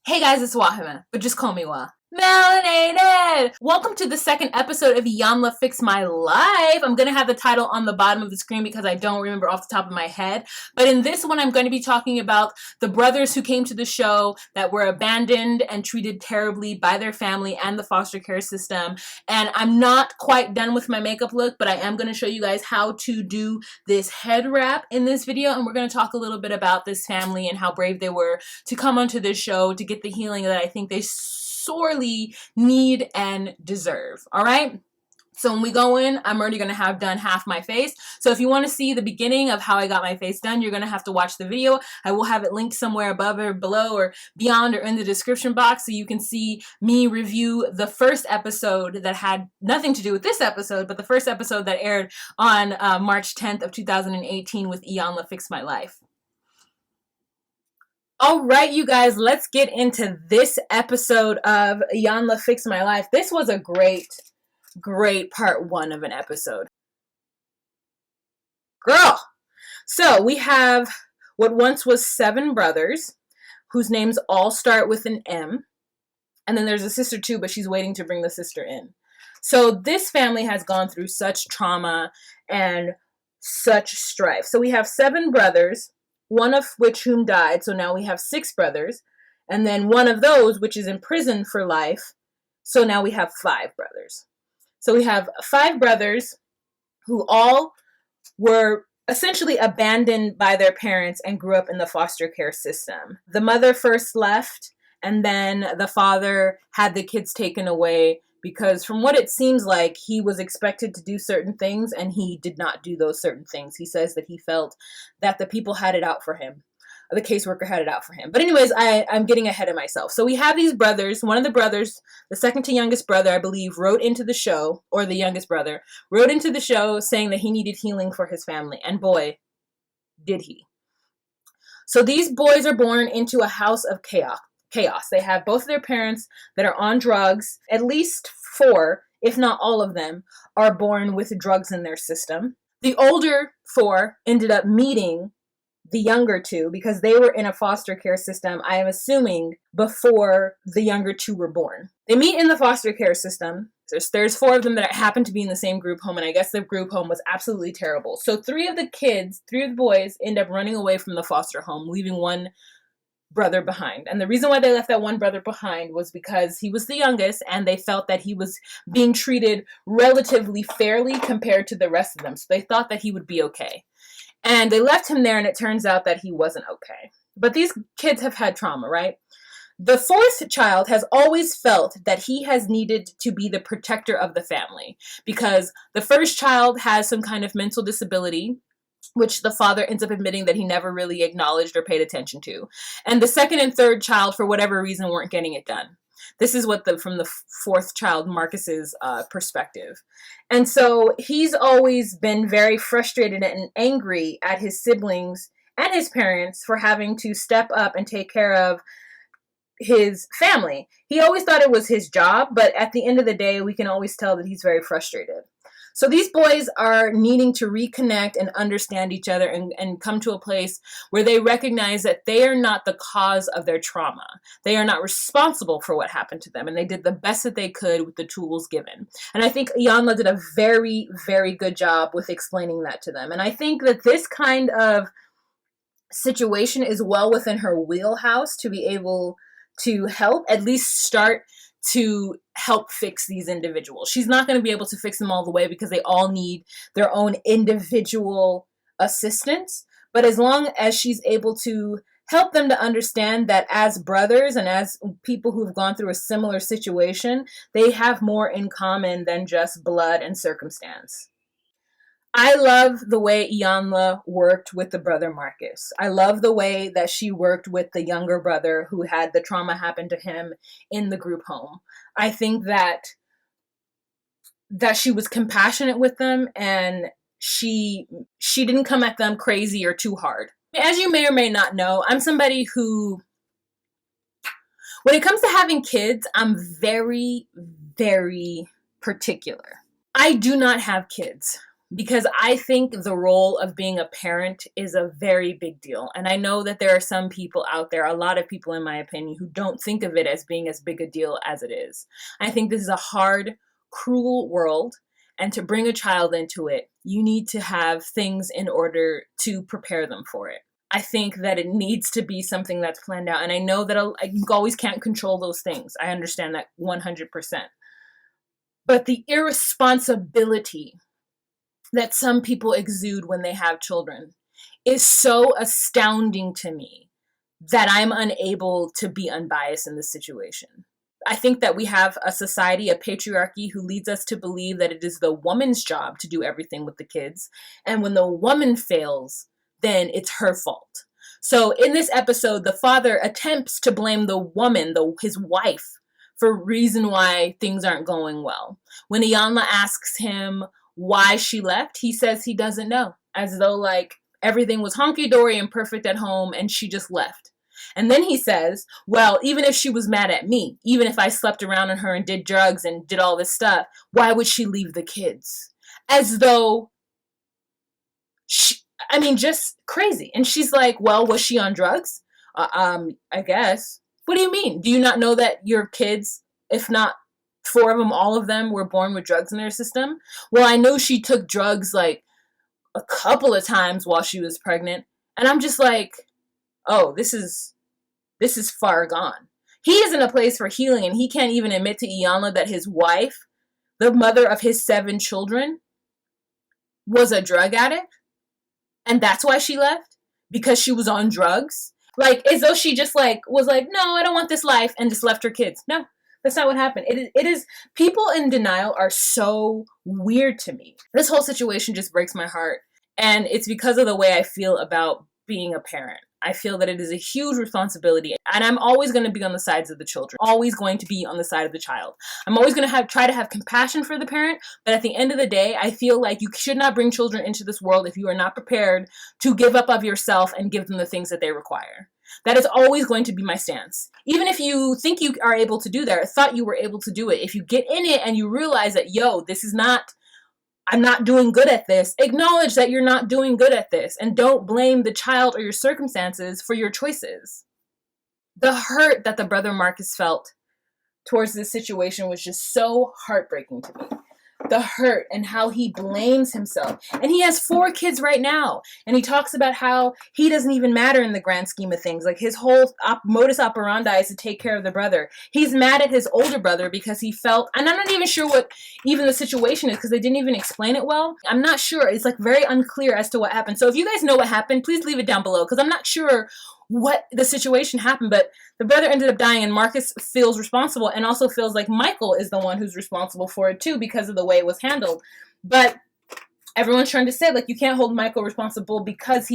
Hey guys, it's Wahima, but just call me Wah. Melanated! Welcome to the second episode of Iyanla Fix My Life. I'm going to have the title on the bottom of the screen because I don't remember off the top of my head. But in this one, I'm going to be talking about the brothers who came to the show that were abandoned and treated terribly by their family and the foster care system. And I'm not quite done with my makeup look, but I am going to show you guys how to do this head wrap in this video. And we're going to talk a little bit about this family and how brave they were to come onto this show to get the healing that I think they sorely need and deserve. All right, so when we go in, I'm already going to have done half my face. So if you want to see the beginning of how I got my face done, you're going to have to watch the video. I will have it linked somewhere above or below or beyond or in the description box so you can see me review the first episode that had nothing to do with this episode, but the first episode that aired on March 10th of 2018 with Iyanla Fix My Life. All right, you guys, let's get into this episode of Iyanla Fix My Life. This was a great part one of an episode. Girl! So we have what once was 7 brothers whose names all start with an M. And then there's a sister too, but she's waiting to bring the sister in. So this family has gone through such trauma and such strife. So we have 7 brothers, one of which whom died, so now we have 6 brothers, and then one of those which is in prison for life, so now we have 5 brothers. So we have 5 brothers who all were essentially abandoned by their parents and grew up in the foster care system. The mother first left, and then the father had the kids taken away because from what it seems like, he was expected to do certain things and he did not do those certain things. He says that he felt that the people had it out for him. The caseworker had it out for him. But anyways, I'm getting ahead of myself. So we have these brothers. One of the brothers, the second to youngest brother, I believe, wrote into the show, or the youngest brother, wrote into the show saying that he needed healing for his family. And boy, did he. So these boys are born into a house of chaos. They have both of their parents that are on drugs. At least 4, if not all of them, are born with drugs in their system. The older 4 ended up meeting the younger 2 because they were in a foster care system, I am assuming, before the younger 2 were born. They meet in the foster care system. There's 4 of them that happen to be in the same group home, and I guess the group home was absolutely terrible. So 3 of the boys end up running away from the foster home, leaving one brother behind. And the reason why they left that one brother behind was because he was the youngest and they felt that he was being treated relatively fairly compared to the rest of them. So they thought that he would be okay. And they left him there and it turns out that he wasn't okay. But these kids have had trauma, right? The 4th child has always felt that he has needed to be the protector of the family because the first child has some kind of mental disability, which the father ends up admitting that he never really acknowledged or paid attention to. And the second and third child, for whatever reason, weren't getting it done. This is what from the 4th child, Marcus's perspective. And so he's always been very frustrated and angry at his siblings and his parents for having to step up and take care of his family. He always thought it was his job, but at the end of the day, we can always tell that he's very frustrated. So these boys are needing to reconnect and understand each other and come to a place where they recognize that they are not the cause of their trauma. They are not responsible for what happened to them, and they did the best that they could with the tools given. And I think Iyanla did a very, very good job with explaining that to them. And I think that this kind of situation is well within her wheelhouse to be able to help, at least start to help fix these individuals. She's not going to be able to fix them all the way because they all need their own individual assistance. But as long as she's able to help them to understand that as brothers and as people who've gone through a similar situation, they have more in common than just blood and circumstance. I love the way Iyanla worked with the brother Marcus. I love the way that she worked with the younger brother who had the trauma happen to him in the group home. I think that she was compassionate with them and she didn't come at them crazy or too hard. As you may or may not know, I'm somebody who, when it comes to having kids, I'm very, very particular. I do not have kids. because I think the role of being a parent is a very big deal. And I know that there are some people out there, a lot of people in my opinion, who don't think of it as being as big a deal as it is. I think this is a hard, cruel world. And to bring a child into it, you need to have things in order to prepare them for it. I think that it needs to be something that's planned out. And I know that you always can't control those things. I understand that 100%. But the irresponsibility that some people exude when they have children is so astounding to me that I'm unable to be unbiased in this situation. I think that we have a society, a patriarchy, who leads us to believe that it is the woman's job to do everything with the kids. And when the woman fails, then it's her fault. So in this episode, the father attempts to blame the woman, his wife, for reason why things aren't going well. When Iyanla asks him why she left, he says he doesn't know, as though like everything was honky-dory and perfect at home and she just left. And then he says, well, even if she was mad at me, even if I slept around on her and did drugs and did all this stuff, why would she leave the kids? As though just crazy. And she's like, well, was she on drugs? I guess. What do you mean? Do you not know that your kids, if not 4 of them, all of them were born with drugs in their system? Well, I know she took drugs like a couple of times while she was pregnant. And I'm just like, oh, this is far gone. He is in a place for healing, and he can't even admit to Iyanla that his wife, the mother of his 7 children, was a drug addict. And that's why she left? Because she was on drugs? Like, as though she just was like, no, I don't want this life, and just left her kids. No, that's not what happened. It is people in denial are so weird to me. This whole situation just breaks my heart. And it's because of the way I feel about being a parent. I feel that it is a huge responsibility, and I'm always going to be on the sides of the children, always going to be on the side of the child. I'm always going to try to have compassion for the parent, but at the end of the day, I feel like you should not bring children into this world if you are not prepared to give up of yourself and give them the things that they require. That is always going to be my stance. Even if you think you are able to do that, or thought you were able to do it, if you get in it and you realize that, I'm not doing good at this, acknowledge that you're not doing good at this, and don't blame the child or your circumstances for your choices. The hurt that the brother Marcus felt towards this situation was just so heartbreaking to me. The hurt and how he blames himself. And he has 4 kids right now. And he talks about how he doesn't even matter in the grand scheme of things. Like his whole modus operandi is to take care of the brother. He's mad at his older brother because he felt, and I'm not even sure what even the situation is because they didn't even explain it well. I'm not sure. It's like very unclear as to what happened. So if you guys know what happened, please leave it down below because I'm not sure what the situation happened, but the brother ended up dying and Marcus feels responsible and also feels like Michael is the one who's responsible for it too because of the way it was handled. But everyone's trying to say like you can't hold Michael responsible because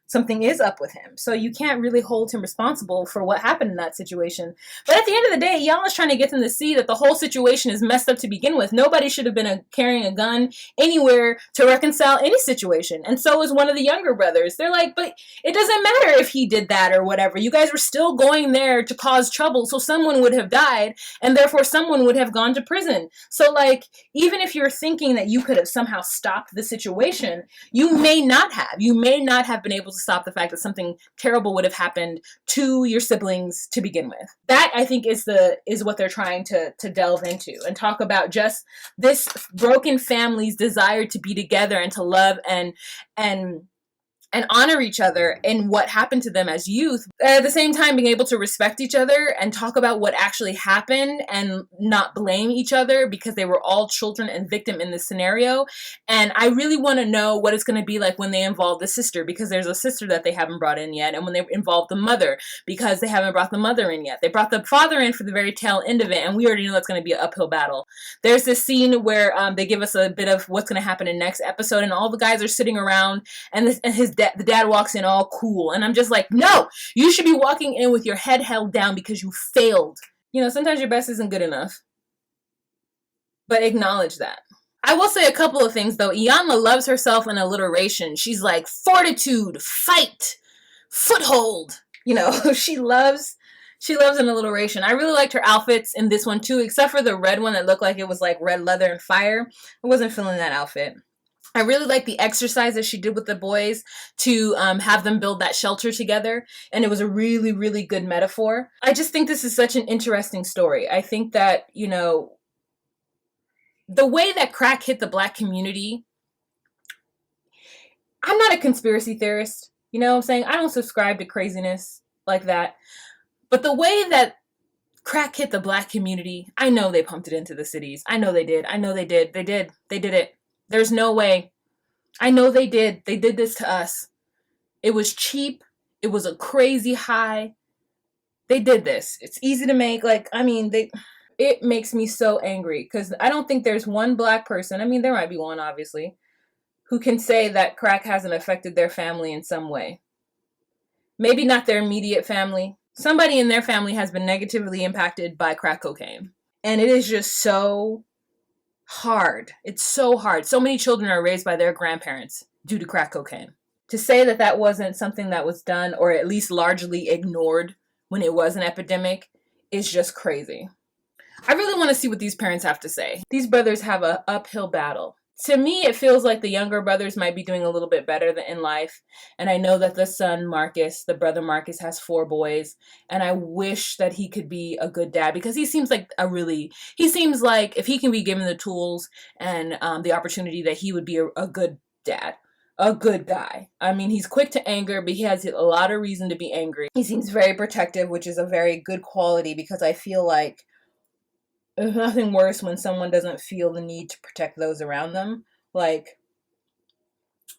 something is up with him. So you can't really hold him responsible for what happened in that situation. But at the end of the day, Iyanla's trying to get them to see that the whole situation is messed up to begin with. Nobody should have been carrying a gun anywhere to reconcile any situation. And so is one of the younger brothers. They're like, but it doesn't matter if he did that or whatever. You guys were still going there to cause trouble. So someone would have died and therefore someone would have gone to prison. So like, even if you're thinking that you could have somehow stopped the situation, you may not have. You may not have been able to stop the fact that something terrible would have happened to your siblings to begin with. That I think is what they're trying to delve into and talk about, just this broken family's desire to be together and to love and honor each other in what happened to them as youth. At the same time, being able to respect each other and talk about what actually happened and not blame each other because they were all children and victim in this scenario. And I really want to know what it's going to be like when they involve the sister, because there's a sister that they haven't brought in yet. And when they involve the mother, because they haven't brought the mother in yet. They brought the father in for the very tail end of it. And we already know that's going to be an uphill battle. There's this scene where they give us a bit of what's going to happen in next episode. And all the guys are sitting around and the dad walks in all cool. And I'm just like, no, you should be walking in with your head held down because you failed. You know, sometimes your best isn't good enough. But acknowledge that. I will say a couple of things though. Iyanla loves herself in alliteration. She's like fortitude, fight, foothold. You know, she loves an alliteration. I really liked her outfits in this one too, except for the red one that looked like it was like red leather and fire. I wasn't feeling that outfit. I really like the exercise that she did with the boys to have them build that shelter together. And it was a really, really good metaphor. I just think this is such an interesting story. I think that, you know, the way that crack hit the Black community, I'm not a conspiracy theorist. You know what I'm saying? I don't subscribe to craziness like that. But the way that crack hit the Black community, I know they pumped it into the cities. I know they did. I know they did. They did. They did it. There's no way. I know they did. They did this to us. It was cheap. It was a crazy high. They did this. It's easy to make. Like, I mean, it makes me so angry because I don't think there's one Black person, I mean, there might be one, obviously, who can say that crack hasn't affected their family in some way. Maybe not their immediate family. Somebody in their family has been negatively impacted by crack cocaine. And it is just so hard. It's so hard. So many children are raised by their grandparents due to crack cocaine. To say that that wasn't something that was done or at least largely ignored when it was an epidemic is just crazy. I really want to see what these parents have to say. These brothers have an uphill battle. To me, it feels like the younger brothers might be doing a little bit better in life. And I know that the son, Marcus, the brother Marcus, has 4 boys. And I wish that he could be a good dad because he seems like he seems like if he can be given the tools and the opportunity that he would be a good dad. A good guy. I mean, he's quick to anger, but he has a lot of reason to be angry. He seems very protective, which is a very good quality because I feel like there's nothing worse when someone doesn't feel the need to protect those around them. Like,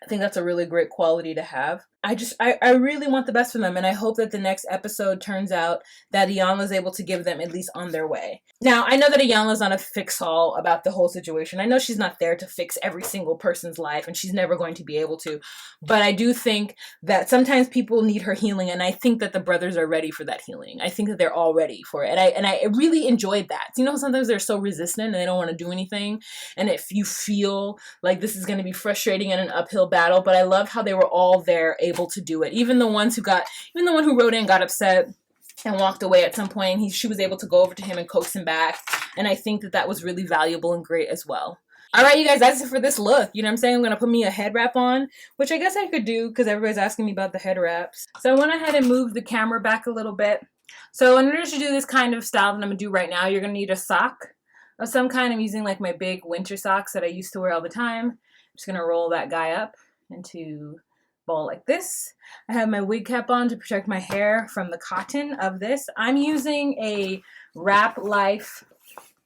I think that's a really great quality to have. I really want the best for them, and I hope that the next episode turns out that Iyanla is able to give them at least on their way. Now, I know that Iyanla's not a fix-all about the whole situation. I know she's not there to fix every single person's life, and she's never going to be able to. But I do think that sometimes people need her healing, and I think that the brothers are ready for that healing. I think that they're all ready for it, and I really enjoyed that. You know, sometimes they're so resistant and they don't want to do anything, and if you feel like this is going to be frustrating and an uphill battle, but I love how they were all there able to do it. Even the one who wrote in got upset and walked away at some point. She was able to go over to him and coax him back. And I think that that was really valuable and great as well. All right, you guys, that's it for this look. You know what I'm saying? I'm going to put me a head wrap on, which I guess I could do because everybody's asking me about the head wraps. So I went ahead and moved the camera back a little bit. So in order to do this kind of style that I'm going to do right now, you're going to need a sock of some kind. I'm using like my big winter socks that I used to wear all the time. I'm just going to roll that guy up into ball like this. I have my wig cap on to protect my hair from the cotton of this. I'm using a Wrap.life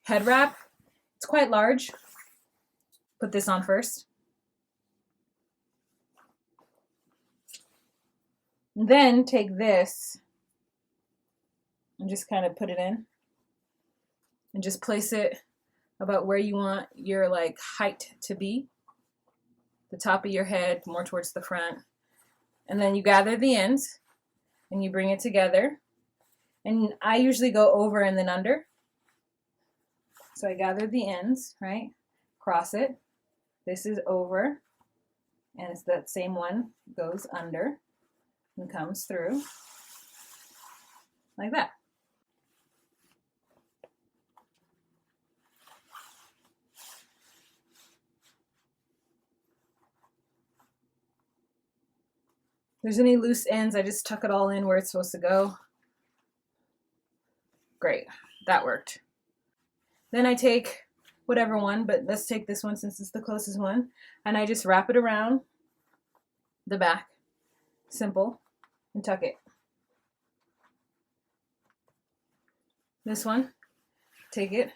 head wrap. It's quite large. Put this on first. Then take this and just kind of put it in and just place it about where you want your like height to be. The top of your head more towards the front. And then you gather the ends and you bring it together. And I usually go over and then under. So I gather the ends, right? Cross it. This is over. And it's that same one goes under and comes through like that. If there's any loose ends, I just tuck it all in where it's supposed to go. Great, that worked. Then I take whatever one, but let's take this one since it's the closest one, and I just wrap it around the back, simple, and tuck it. This one, take it,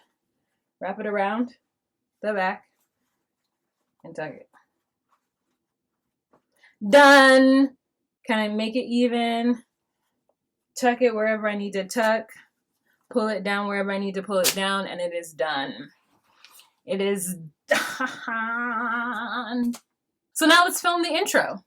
wrap it around the back, and tuck it. Done! Kind of make it even, tuck it wherever I need to tuck, pull it down wherever I need to pull it down, and it is done. It is done. So now let's film the intro.